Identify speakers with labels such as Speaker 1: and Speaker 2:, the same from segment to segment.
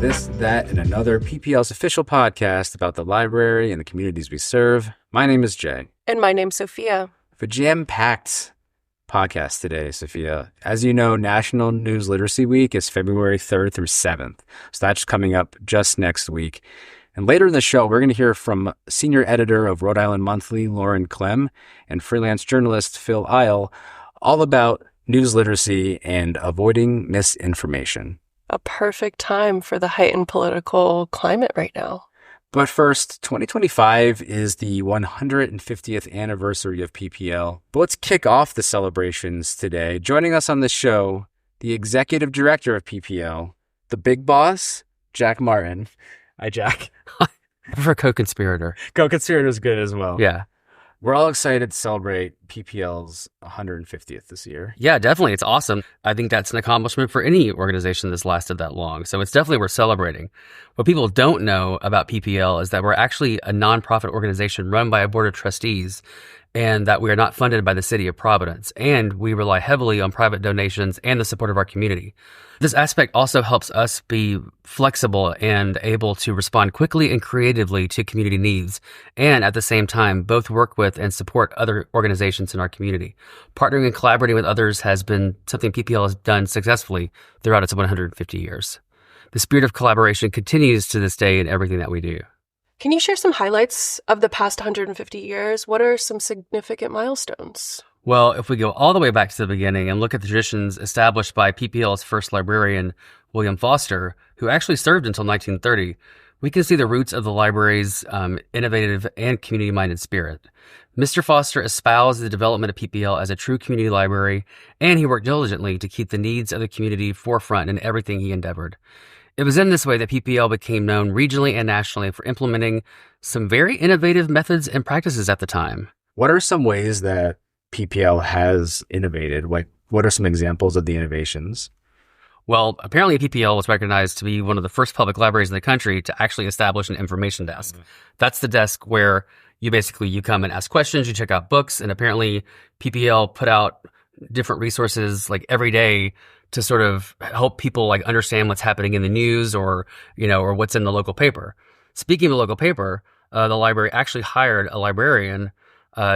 Speaker 1: This, That, and Another, PPL's official podcast about the library and the communities we serve. My name is Jay.
Speaker 2: And my name's Sophia.
Speaker 1: For jam-packed podcast today, Sophia. As you know, National News Literacy Week is February 3rd through 7th. So that's coming up just next week. And later in the show, we're going to hear from senior editor of Rhode Island Monthly, Lauren Clem, and freelance journalist Phil Eil, all about news literacy and avoiding misinformation.
Speaker 2: A perfect time for the heightened political climate right now.
Speaker 1: But first, 2025 is the 150th anniversary of PPL. But let's kick off the celebrations today. Joining us on the show, the executive director of PPL, the big boss, Jack Martin. Hi, Jack.
Speaker 3: I prefer co-conspirator.
Speaker 1: Co-conspirator is good as well.
Speaker 3: Yeah.
Speaker 1: We're all excited to celebrate PPL's 150th this year.
Speaker 3: Yeah, definitely. It's awesome. I think that's an accomplishment for any organization that's lasted that long. So it's definitely worth celebrating. What people don't know about PPL is that we're actually a nonprofit organization run by a board of trustees, and that we are not funded by the city of Providence. And we rely heavily on private donations and the support of our community. This aspect also helps us be flexible and able to respond quickly and creatively to community needs, and at the same time, both work with and support other organizations in our community. Partnering and collaborating with others has been something PPL has done successfully throughout its 150 years. The spirit of collaboration continues to this day in everything that we do.
Speaker 2: Can you share some highlights of the past 150 years? What are some significant milestones?
Speaker 3: Well, if we go all the way back to the beginning and look at the traditions established by PPL's first librarian, William Foster, who actually served until 1930, we can see the roots of the library's innovative and community-minded spirit. Mr. Foster espoused the development of PPL as a true community library, and he worked diligently to keep the needs of the community forefront in everything he endeavored. It was in this way that PPL became known regionally and nationally for implementing some very innovative methods and practices at the time.
Speaker 1: What are some ways that PPL has innovated? Like, what are some examples of the innovations?
Speaker 3: Well, apparently PPL was recognized to be one of the first public libraries in the country to actually establish an information desk. Mm-hmm. That's the desk where you come and ask questions, you check out books, and apparently PPL put out different resources like every day to sort of help people like understand what's happening in the news or what's in the local paper. Speaking of the local paper, the library actually hired a librarian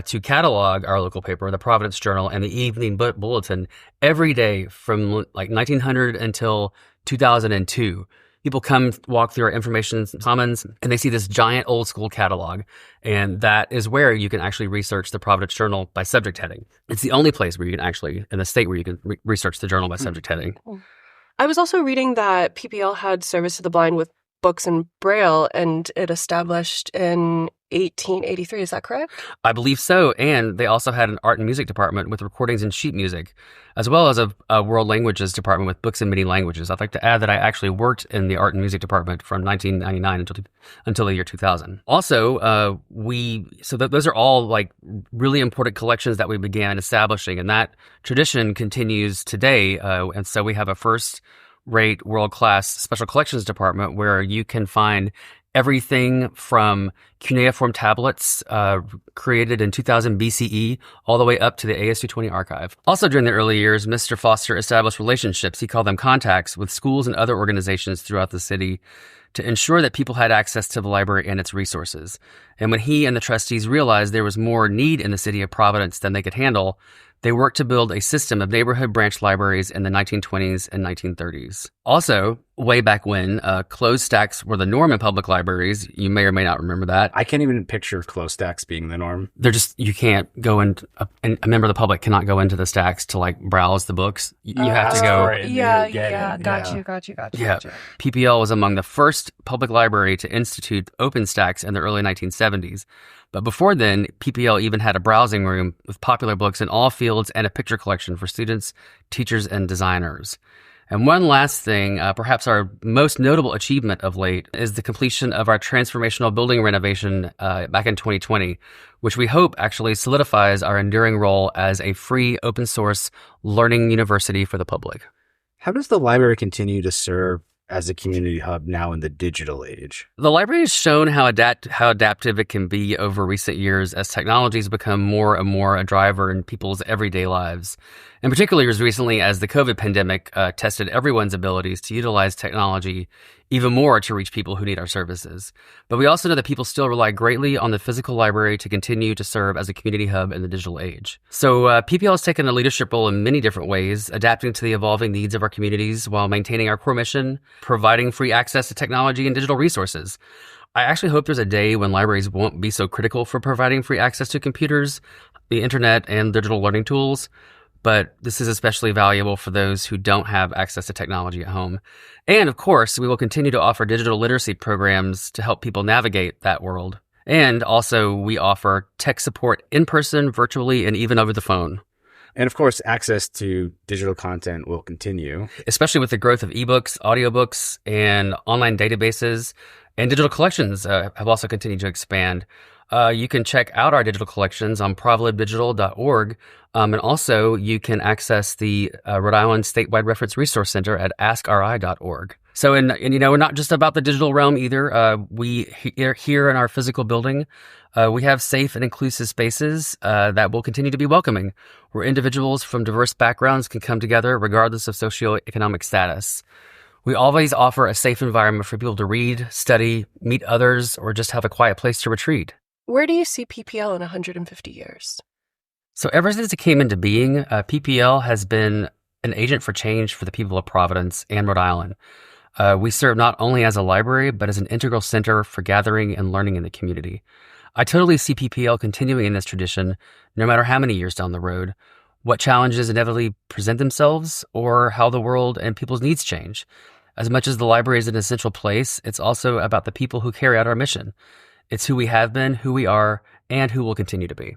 Speaker 3: to catalog our local paper, the Providence Journal, and the Evening Bulletin every day from like 1900 until 2002. People come walk through our information commons and they see this giant old school catalog. And that is where you can actually research the Providence Journal by subject heading. It's the only place where you can actually, in the state where you can research the journal by subject heading.
Speaker 2: I was also reading that PPL had service to the blind with books in Braille, and it established in 1883. Is that correct?
Speaker 3: I believe so. And they also had an art and music department with recordings and sheet music, as well as a world languages department with books in many languages. I'd like to add that I actually worked in the art and music department from 1999 until the year 2000. Also, those are all like really important collections that we began establishing, and that tradition continues today. And so we have a first-rate, world-class special collections department where you can find everything from cuneiform tablets created in 2000 BCE all the way up to the AS-220 archive. Also during the early years, Mr. Foster established relationships, he called them contacts, with schools and other organizations throughout the city to ensure that people had access to the library and its resources. And when he and the trustees realized there was more need in the city of Providence than they could handle, they worked to build a system of neighborhood branch libraries in the 1920s and 1930s. Also, way back when, closed stacks were the norm in public libraries. You may or may not remember that.
Speaker 1: I can't even picture closed stacks being the norm.
Speaker 3: You can't go in, and a member of the public cannot go into the stacks to like browse the books. You have to go.
Speaker 2: Got you.
Speaker 3: Yeah. PPL was among the first public library to institute open stacks in the early 1970s. But before then, PPL even had a browsing room with popular books in all fields and a picture collection for students, teachers, and designers. And one last thing, perhaps our most notable achievement of late, is the completion of our transformational building renovation back in 2020, which we hope actually solidifies our enduring role as a free, open source learning university for the public.
Speaker 1: How does the library continue to serve as a community hub now in the digital age?
Speaker 3: The library has shown how adaptive it can be over recent years as technology has become more and more a driver in people's everyday lives. And particularly as recently as the COVID pandemic tested everyone's abilities to utilize technology even more to reach people who need our services. But we also know that people still rely greatly on the physical library to continue to serve as a community hub in the digital age. So PPL has taken a leadership role in many different ways, adapting to the evolving needs of our communities while maintaining our core mission, providing free access to technology and digital resources. I actually hope there's a day when libraries won't be so critical for providing free access to computers, the internet, and digital learning tools. But this is especially valuable for those who don't have access to technology at home. And of course, we will continue to offer digital literacy programs to help people navigate that world. And also, we offer tech support in person, virtually, and even over the phone.
Speaker 1: And of course, access to digital content will continue.
Speaker 3: Especially with the growth of ebooks, audiobooks, and online databases. And digital collections have also continued to expand. You can check out our digital collections on provlibdigital.org. And also, you can access the Rhode Island Statewide Reference Resource Center at askri.org. So, and we're not just about the digital realm either. Here in our physical building, we have safe and inclusive spaces that will continue to be welcoming, where individuals from diverse backgrounds can come together regardless of socioeconomic status. We always offer a safe environment for people to read, study, meet others, or just have a quiet place to retreat.
Speaker 2: Where do you see PPL in 150 years?
Speaker 3: So ever since it came into being, PPL has been an agent for change for the people of Providence and Rhode Island. We serve not only as a library, but as an integral center for gathering and learning in the community. I totally see PPL continuing in this tradition, no matter how many years down the road, what challenges inevitably present themselves, or how the world and people's needs change. As much as the library is an essential place, it's also about the people who carry out our mission. It's who we have been, who we are, and who will continue to be.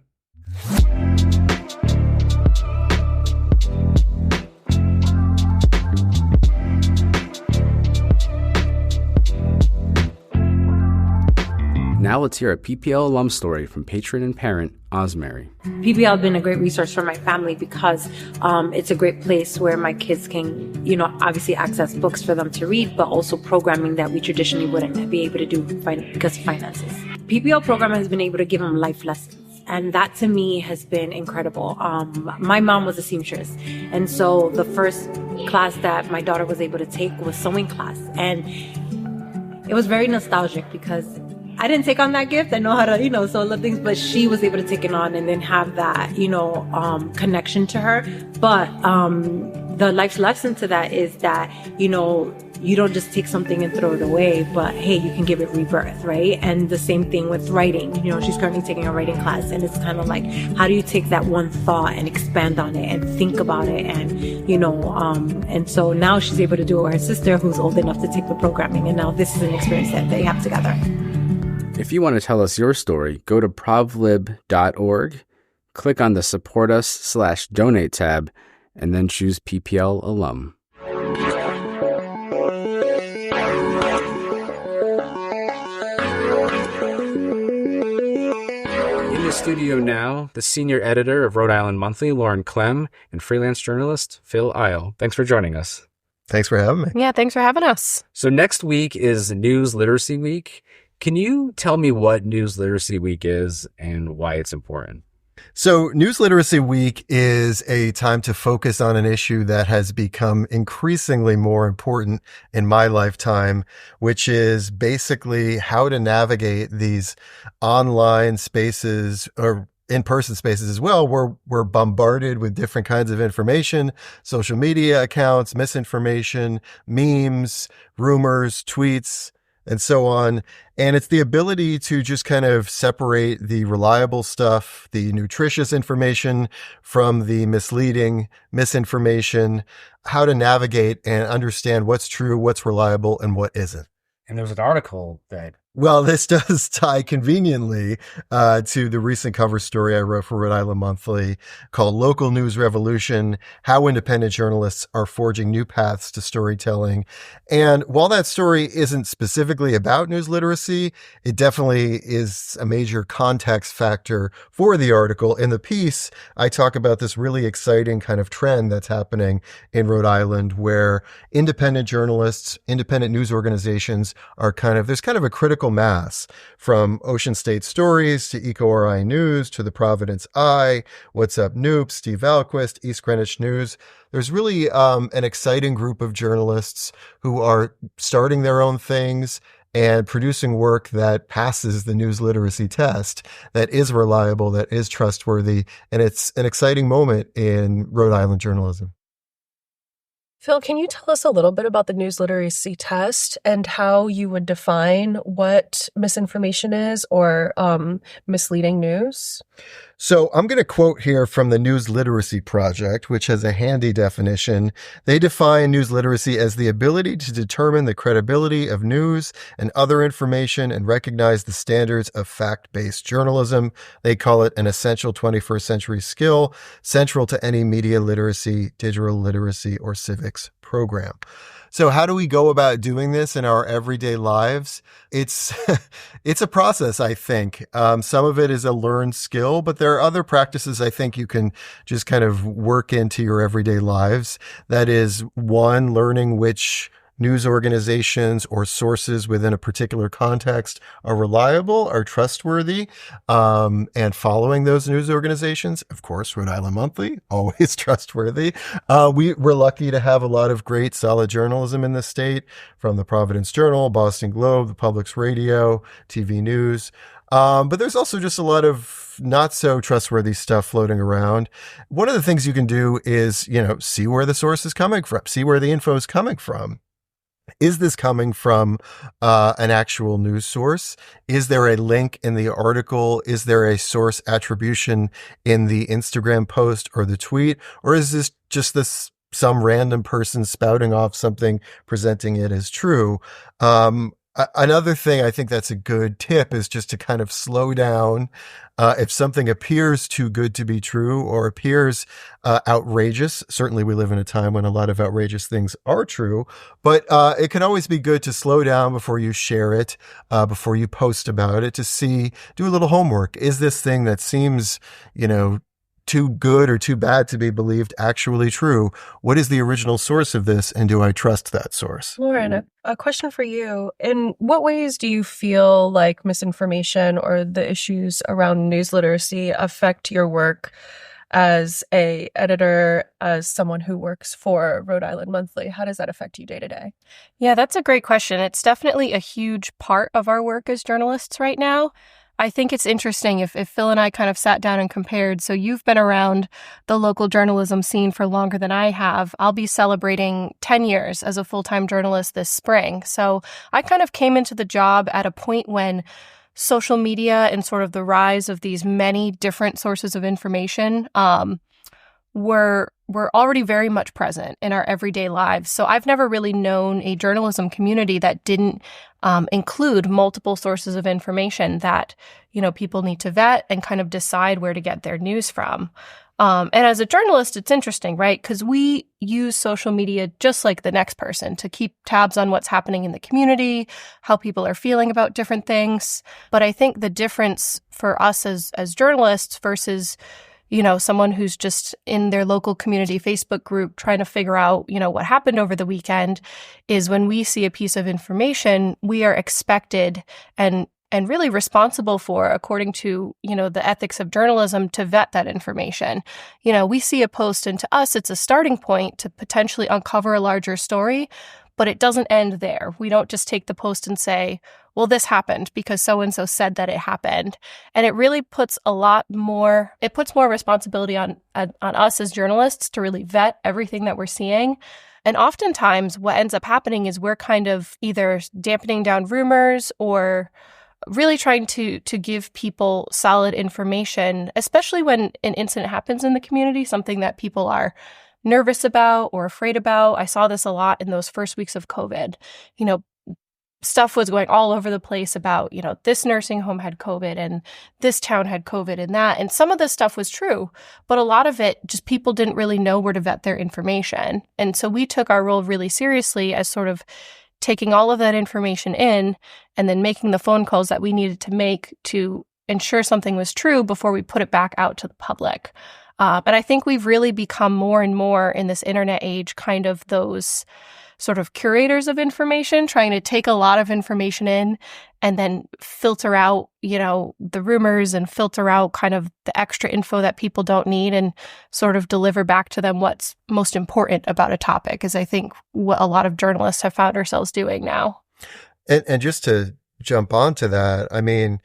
Speaker 1: Now let's hear a PPL alum story from patron and parent, Osmary.
Speaker 4: PPL has been a great resource for my family because it's a great place where my kids can, obviously access books for them to read, but also programming that we traditionally wouldn't be able to do because of finances. PPL program has been able to give them life lessons. And that to me has been incredible. My mom was a seamstress. And so the first class that my daughter was able to take was sewing class. And it was very nostalgic because I didn't take on that gift. I know how to, sew little things, but she was able to take it on and then have that, connection to her. But the life lesson to that is that, you don't just take something and throw it away, but hey, you can give it rebirth, right? And the same thing with writing. She's currently taking a writing class, and it's kind of like, how do you take that one thought and expand on it and think about it? And, and so now she's able to do it with her sister who's old enough to take the programming. And now this is an experience that they have together.
Speaker 1: If you want to tell us your story, go to provlib.org, click on the Support Us/Donate tab, and then choose PPL Alum. In the studio now, the senior editor of Rhode Island Monthly, Lauren Clem, and freelance journalist, Phil Eil. Thanks for joining us.
Speaker 5: Thanks for having me.
Speaker 2: Yeah, thanks for having us.
Speaker 1: So next week is News Literacy Week. Can you tell me what News Literacy Week is and why it's important?
Speaker 5: So News Literacy Week is a time to focus on an issue that has become increasingly more important in my lifetime, which is basically how to navigate these online spaces or in-person spaces as well, where we're bombarded with different kinds of information, social media accounts, misinformation, memes, rumors, tweets, and so on. And it's the ability to just kind of separate the reliable stuff, the nutritious information from the misleading misinformation, how to navigate and understand what's true, what's reliable, and what isn't.
Speaker 1: And there's an article that...
Speaker 5: Well, this does tie conveniently to the recent cover story I wrote for Rhode Island Monthly called Local News Revolution, How Independent Journalists Are Forging New Paths to Storytelling. And while that story isn't specifically about news literacy, it definitely is a major context factor for the article. In the piece, I talk about this really exciting kind of trend that's happening in Rhode Island where independent journalists, independent news organizations are there's kind of a critical critical mass, from Ocean State Stories to EcoRI News to the Providence Eye, What's Up Noops, Steve Alquist, East Greenwich News. There's really an exciting group of journalists who are starting their own things and producing work that passes the news literacy test, that is reliable, that is trustworthy. And it's an exciting moment in Rhode Island journalism.
Speaker 2: Phil, can you tell us a little bit about the news literacy test and how you would define what misinformation is or misleading news?
Speaker 5: So I'm going to quote here from the News Literacy Project, which has a handy definition. They define news literacy as the ability to determine the credibility of news and other information and recognize the standards of fact-based journalism. They call it an essential 21st century skill, central to any media literacy, digital literacy, or civics program. So how do we go about doing this in our everyday lives? It's a process, I think. Some of it is a learned skill, but there are other practices I think you can just kind of work into your everyday lives. That is, one, learning which news organizations or sources within a particular context are reliable, are trustworthy, and following those news organizations. Of course, Rhode Island Monthly, always trustworthy. We're lucky to have a lot of great, solid journalism in the state, from the Providence Journal, Boston Globe, the Public's Radio, TV News. But there's also just a lot of not so trustworthy stuff floating around. One of the things you can do is, see where the source is coming from, see where the info is coming from. Is this coming from an actual news source? Is there a link in the article? Is there a source attribution in the Instagram post or the tweet? Or is this just some random person spouting off something, presenting it as true? Another thing I think that's a good tip is just to kind of slow down. If something appears too good to be true or appears outrageous, certainly we live in a time when a lot of outrageous things are true, but it can always be good to slow down before you share it, before you post about it, to do a little homework. Is this thing that seems, too good or too bad to be believed actually true? What is the original source of this, and do I trust that source?
Speaker 2: Lauren, a question for you. In what ways do you feel like misinformation or the issues around news literacy affect your work as a editor, as someone who works for Rhode Island Monthly? How does that affect you day to day?
Speaker 6: Yeah, that's a great question. It's definitely a huge part of our work as journalists right now. I think it's interesting if Phil and I kind of sat down and compared. So you've been around the local journalism scene for longer than I have. I'll be celebrating 10 years as a full-time journalist this spring. So I kind of came into the job at a point when social media and sort of the rise of these many different sources of information were already very much present in our everyday lives. So I've never really known a journalism community that didn't include multiple sources of information that, people need to vet and kind of decide where to get their news from. And as a journalist, it's interesting, right? Because we use social media just like the next person to keep tabs on what's happening in the community, how people are feeling about different things. But I think the difference for us as journalists versus someone who's just in their local community Facebook group trying to figure out, what happened over the weekend is when we see a piece of information, we are expected and really responsible for, according to, the ethics of journalism, to vet that information. We see a post, and to us, it's a starting point to potentially uncover a larger story, but it doesn't end there. We don't just take the post and say, well, this happened because so-and-so said that it happened. And it really puts more responsibility on us as journalists to really vet everything that we're seeing. And oftentimes what ends up happening is we're kind of either dampening down rumors or really trying to give people solid information, especially when an incident happens in the community, something that people are nervous about or afraid about. I saw this a lot in those first weeks of COVID. Stuff was going all over the place about, this nursing home had COVID and this town had COVID and that. And some of this stuff was true, but a lot of it just people didn't really know where to vet their information. And so we took our role really seriously as sort of taking all of that information in and then making the phone calls that we needed to make to ensure something was true before we put it back out to the public. And I think we've really become more and more in this internet age kind of those sort of curators of information, trying to take a lot of information in and then filter out, the rumors and filter out kind of the extra info that people don't need and sort of deliver back to them what's most important about a topic, is I think what a lot of journalists have found ourselves doing now.
Speaker 5: And just to jump onto that, I mean,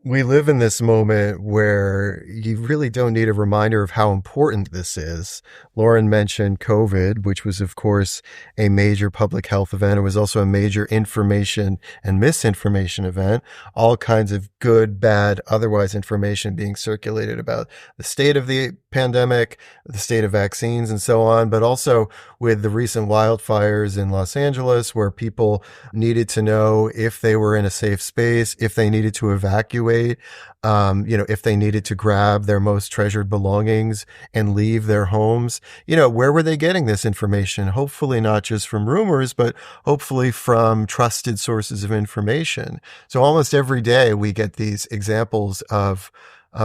Speaker 5: we live in this moment where you really don't need a reminder of how important this is. Lauren mentioned COVID, which was, of course, a major public health event. It was also a major information and misinformation event. All kinds of good, bad, otherwise information being circulated about the state of the pandemic, the state of vaccines, and so on. But also with the recent wildfires in Los Angeles, where people needed to know if they were in a safe space, if they needed to evacuate, if they needed to grab their most treasured belongings and leave their homes, where were they getting this information? Hopefully not just from rumors, but hopefully from trusted sources of information. So almost every day we get these examples of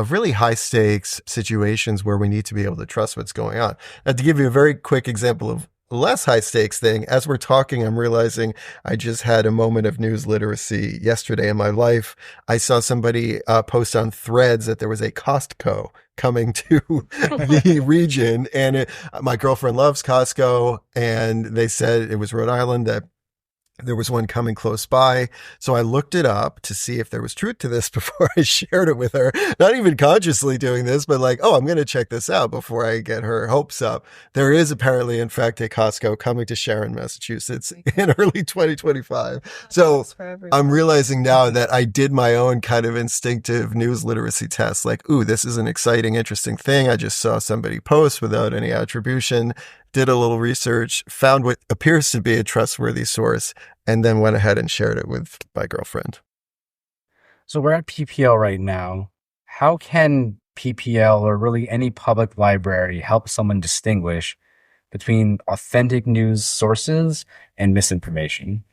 Speaker 5: really high stakes situations where we need to be able to trust what's going on. Now, to give you a very quick example of less high stakes thing, as we're talking, I'm realizing I just had a moment of news literacy yesterday in my life. I saw somebody post on Threads that there was a Costco coming to the region, and my girlfriend loves Costco, and they said it was Rhode Island, that there was one coming close by. So I looked it up to see if there was truth to this before I shared it with her. Not even consciously doing this, but like, I'm going to check this out before I get her hopes up. There is apparently, in fact, a Costco coming to Sharon, Massachusetts in early 2025. So I'm realizing now that I did my own kind of instinctive news literacy test. Like, this is an exciting, interesting thing. I just saw somebody post without any attribution, did a little research, found what appears to be a trustworthy source, and then went ahead and shared it with my girlfriend.
Speaker 1: So we're at PPL right now. How can PPL or really any public library help someone distinguish between authentic news sources and misinformation?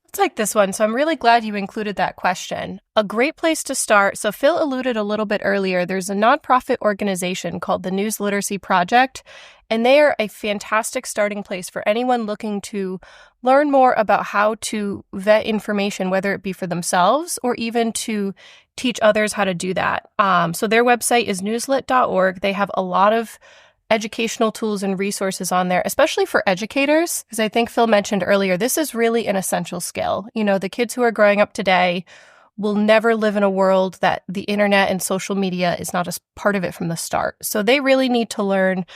Speaker 6: Let's take this one. So I'm really glad you included that question. A great place to start. So Phil alluded a little bit earlier. There's a nonprofit organization called the News Literacy Project, and they are a fantastic starting place for anyone looking to learn more about how to vet information, whether it be for themselves or even to teach others how to do that. So their website is newslit.org. They have a lot of educational tools and resources on there, especially for educators, because I think Phil mentioned earlier, this is really an essential skill. The kids who are growing up today will never live in a world that the internet and social media is not a part of it from the start. So they really need to learn,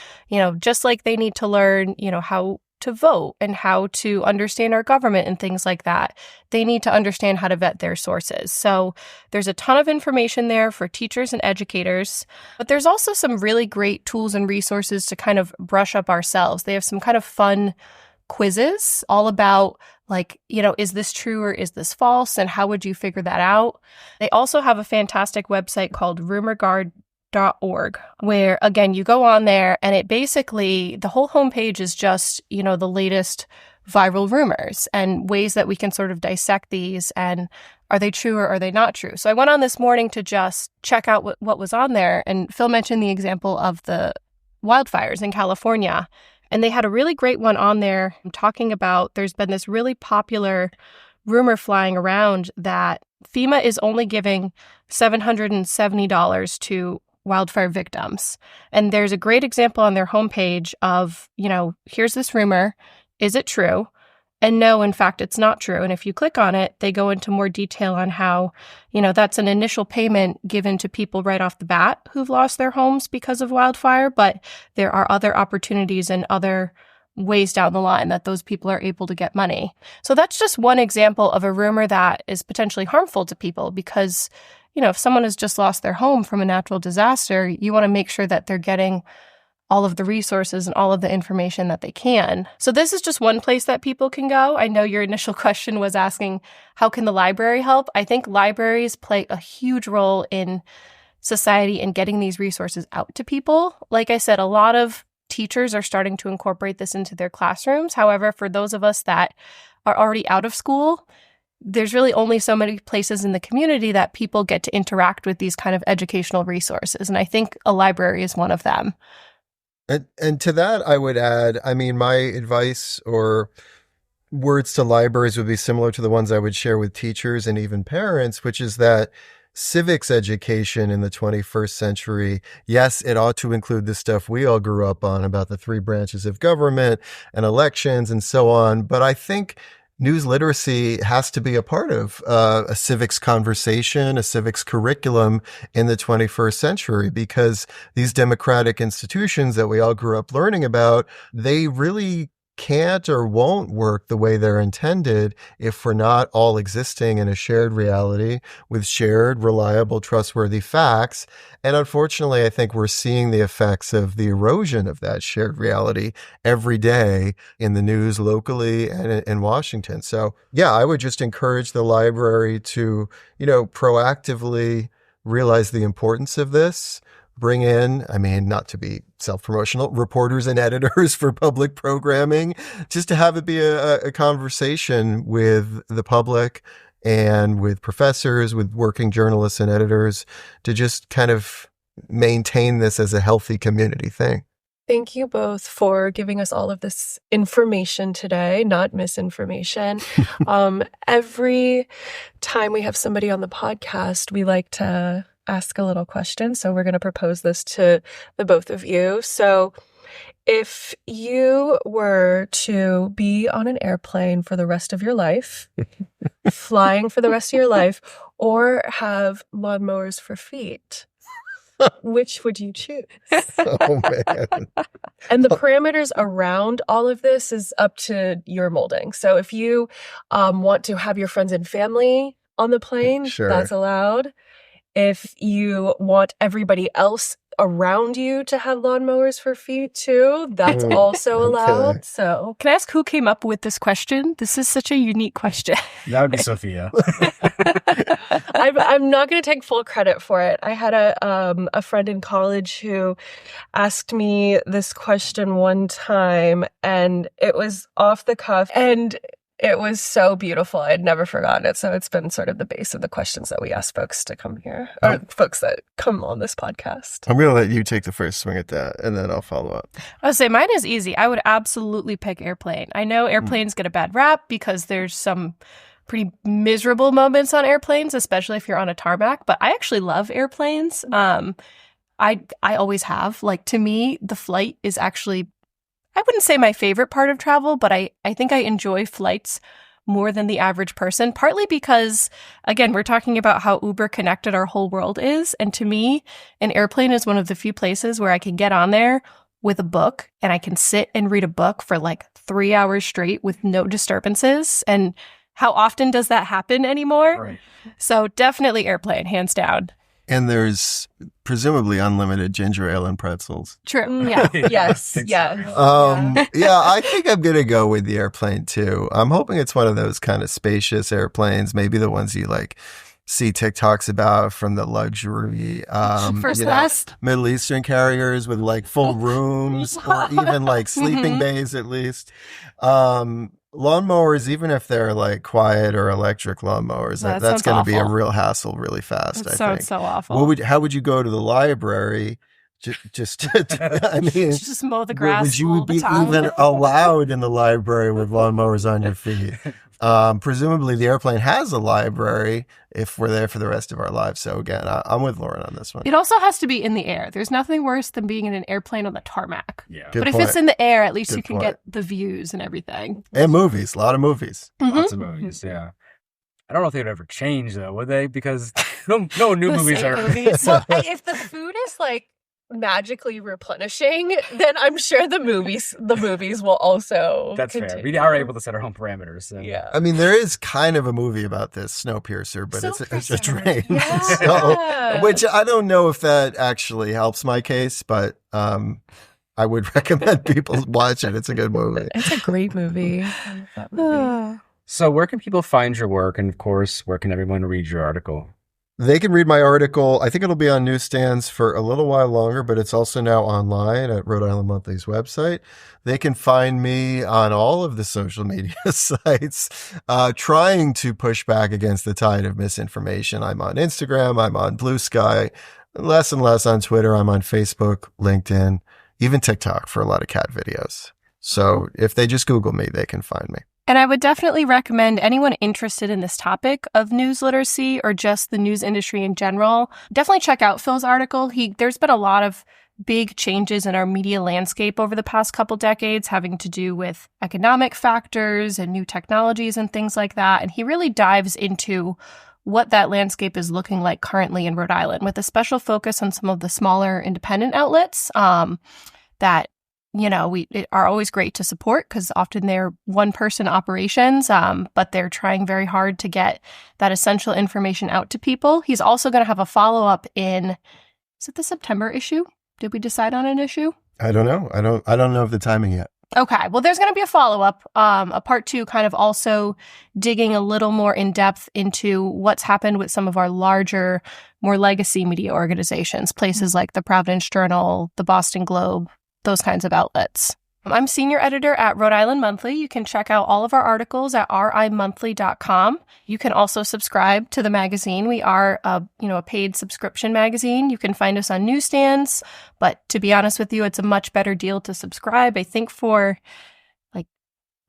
Speaker 6: just like they need to learn, how to vote and how to understand our government and things like that. They need to understand how to vet their sources. So there's a ton of information there for teachers and educators, but there's also some really great tools and resources to kind of brush up ourselves. They have some kind of fun quizzes all about is this true or is this false? And how would you figure that out? They also have a fantastic website called rumorguard.org, where again, you go on there and it basically, the whole homepage is just, the latest viral rumors and ways that we can sort of dissect these and are they true or are they not true? So I went on this morning to just check out what was on there. And Phil mentioned the example of the wildfires in California. And they had a really great one on there talking about there's been this really popular rumor flying around that FEMA is only giving $770 to wildfire victims. And there's a great example on their homepage of, here's this rumor. Is it true? And no, in fact, it's not true. And if you click on it, they go into more detail on how, that's an initial payment given to people right off the bat who've lost their homes because of wildfire. But there are other opportunities and other ways down the line that those people are able to get money. So that's just one example of a rumor that is potentially harmful to people because, if someone has just lost their home from a natural disaster, you want to make sure that they're getting all of the resources and all of the information that they can. So this is just one place that people can go. I know your initial question was asking, how can the library help? I think libraries play a huge role in society in getting these resources out to people. Like I said, a lot of teachers are starting to incorporate this into their classrooms. However, for those of us that are already out of school, there's really only so many places in the community that people get to interact with these kind of educational resources. And I think a library is one of them.
Speaker 5: And to that, I would add, my advice or words to libraries would be similar to the ones I would share with teachers and even parents, which is that civics education in the 21st century, yes, it ought to include the stuff we all grew up on about the three branches of government and elections and so on. But I think news literacy has to be a part of a civics conversation, a civics curriculum in the 21st century, because these democratic institutions that we all grew up learning about, they really can't or won't work the way they're intended if we're not all existing in a shared reality with shared, reliable, trustworthy facts. And unfortunately, I think we're seeing the effects of the erosion of that shared reality every day in the news locally and in Washington. So yeah, I would just encourage the library to, proactively realize the importance of this. Bring in, not to be self-promotional, reporters and editors for public programming, just to have it be a conversation with the public and with professors, with working journalists and editors, to just kind of maintain this as a healthy community thing.
Speaker 2: Thank you both for giving us all of this information today, not misinformation. Every time we have somebody on the podcast, we like to ask a little question. So we're going to propose this to the both of you. So if you were to be on an airplane for the rest of your life, flying for the rest of your life, or have lawnmowers for feet, which would you choose?
Speaker 5: Oh, man.
Speaker 2: And the parameters around all of this is up to your molding. So if you want to have your friends and family on the plane,
Speaker 5: Sure.
Speaker 2: That's allowed. If you want everybody else around you to have lawnmowers for feet too, that's also allowed.
Speaker 5: Okay.
Speaker 2: So
Speaker 6: Can I ask who came up with this question? This is such a unique question.
Speaker 1: That would be Sophia.
Speaker 2: I'm not going to take full credit for it. I had a friend in college who asked me this question one time, and it was off the cuff, and it was so beautiful. I'd never forgotten it. So it's been sort of the base of the questions that we ask folks to come here, or folks that come on this podcast.
Speaker 5: I'm going to let you take the first swing at that, and then I'll follow up.
Speaker 6: I would say mine is easy. I would absolutely pick airplane. I know airplanes get a bad rap because there's some pretty miserable moments on airplanes, especially if you're on a tarmac, but I actually love airplanes. I always have. Like, to me, the flight is actually, I wouldn't say my favorite part of travel, but I think I enjoy flights more than the average person, partly because, again, we're talking about how uber connected our whole world is. And to me, an airplane is one of the few places where I can get on there with a book and I can sit and read a book for like 3 hours straight with no disturbances. And how often does that happen anymore?
Speaker 1: Right.
Speaker 6: So definitely airplane, hands down.
Speaker 5: And there's presumably unlimited ginger ale and pretzels.
Speaker 6: True. Yeah.
Speaker 2: Yes. Yeah.
Speaker 5: Yeah, I think I'm going to go with the airplane too. I'm hoping it's one of those kind of spacious airplanes, maybe the ones you like see TikToks about from the luxury
Speaker 6: First class.
Speaker 5: Middle Eastern carriers with like full rooms or even like sleeping bays at least. Lawnmowers, even if they're like quiet or electric lawnmowers,
Speaker 6: That
Speaker 5: that's
Speaker 6: sounds
Speaker 5: going to be a
Speaker 6: awful.
Speaker 5: real hassle really fast,
Speaker 6: That
Speaker 5: I
Speaker 6: sounds
Speaker 5: think.
Speaker 6: so awful.
Speaker 5: How would you go to the library? I mean,
Speaker 6: Just mow the grass
Speaker 5: would you
Speaker 6: all the
Speaker 5: be
Speaker 6: time.
Speaker 5: even allowed in the library with lawnmowers on your feet? Presumably the airplane has a library if we're there for the rest of our lives. So again, I'm with Lauren on this one.
Speaker 6: It also has to be in the air. There's nothing worse than being in an airplane on the tarmac.
Speaker 1: Yeah.
Speaker 5: Good
Speaker 6: But if
Speaker 5: point.
Speaker 6: it's in the air, at least
Speaker 5: Good
Speaker 6: you can
Speaker 5: point.
Speaker 6: get the views and everything.
Speaker 5: And movies, a lot of movies.
Speaker 1: Lots of movies, yeah. I don't know if they would ever change though, would they? Because no new
Speaker 6: The
Speaker 1: movies
Speaker 6: same
Speaker 1: are.
Speaker 6: movies.
Speaker 2: Well, if the food is like magically replenishing, then I'm sure the movies will also
Speaker 1: That's fair.
Speaker 2: continue.
Speaker 1: We are able to set our own parameters. So.
Speaker 2: Yeah.
Speaker 5: I mean, there is kind of a movie about this, Snowpiercer, but it's a
Speaker 2: Snowpiercer.
Speaker 5: train.
Speaker 2: Yeah.
Speaker 5: So, which I don't know if that actually helps my case, but I would recommend people watch it. It's a good movie.
Speaker 2: It's a great movie. I love that movie.
Speaker 1: So where can people find your work? And of course, where can everyone read your article?
Speaker 5: They can read my article. I think it'll be on newsstands for a little while longer, but it's also now online at Rhode Island Monthly's website. They can find me on all of the social media sites, trying to push back against the tide of misinformation. I'm on Instagram. I'm on Blue Sky, less and less on Twitter. I'm on Facebook, LinkedIn, even TikTok for a lot of cat videos. So if they just Google me, they can find me.
Speaker 6: And I would definitely recommend anyone interested in this topic of news literacy or just the news industry in general, definitely check out Phil's article. There's been a lot of big changes in our media landscape over the past couple decades having to do with economic factors and new technologies and things like that. And he really dives into what that landscape is looking like currently in Rhode Island, with a special focus on some of the smaller independent outlets that are always great to support because often they're one-person operations, but they're trying very hard to get that essential information out to people. He's also going to have a follow-up is it the September issue? Did we decide on an issue?
Speaker 5: I don't know. I don't know of the timing yet.
Speaker 6: Okay. Well, there's going to be a follow-up, a part 2, kind of also digging a little more in depth into what's happened with some of our larger, more legacy media organizations, places like the Providence Journal, the Boston Globe, those kinds of outlets. I'm senior editor at Rhode Island Monthly. You can check out all of our articles at rimonthly.com. You can also subscribe to the magazine. We are a paid subscription magazine. You can find us on newsstands, but to be honest with you, it's a much better deal to subscribe. I think for like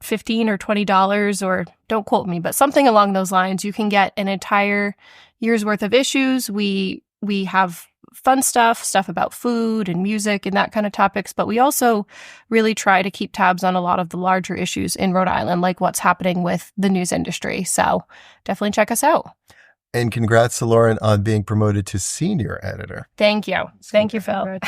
Speaker 6: $15 or $20, or don't quote me, but something along those lines, you can get an entire year's worth of issues. We have fun stuff about food and music and that kind of topics, but we also really try to keep tabs on a lot of the larger issues in Rhode Island, like what's happening with the news industry. So definitely check us out.
Speaker 5: And congrats to Lauren on being promoted to senior editor.
Speaker 6: Thank you. Thank you, Phil.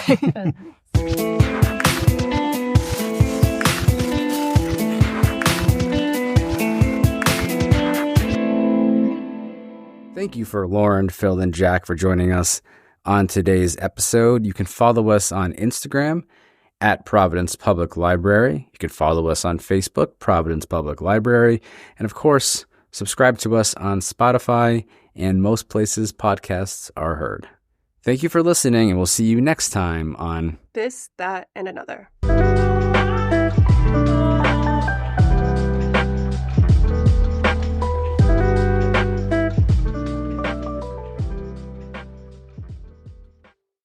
Speaker 1: Thank you for Lauren, Phil, and Jack for joining us on today's episode. You can follow us on Instagram at Providence Public Library. You can follow us on Facebook, Providence Public Library. And of course, subscribe to us on Spotify and most places podcasts are heard. Thank you for listening, and we'll see you next time on
Speaker 2: This, That, and Another.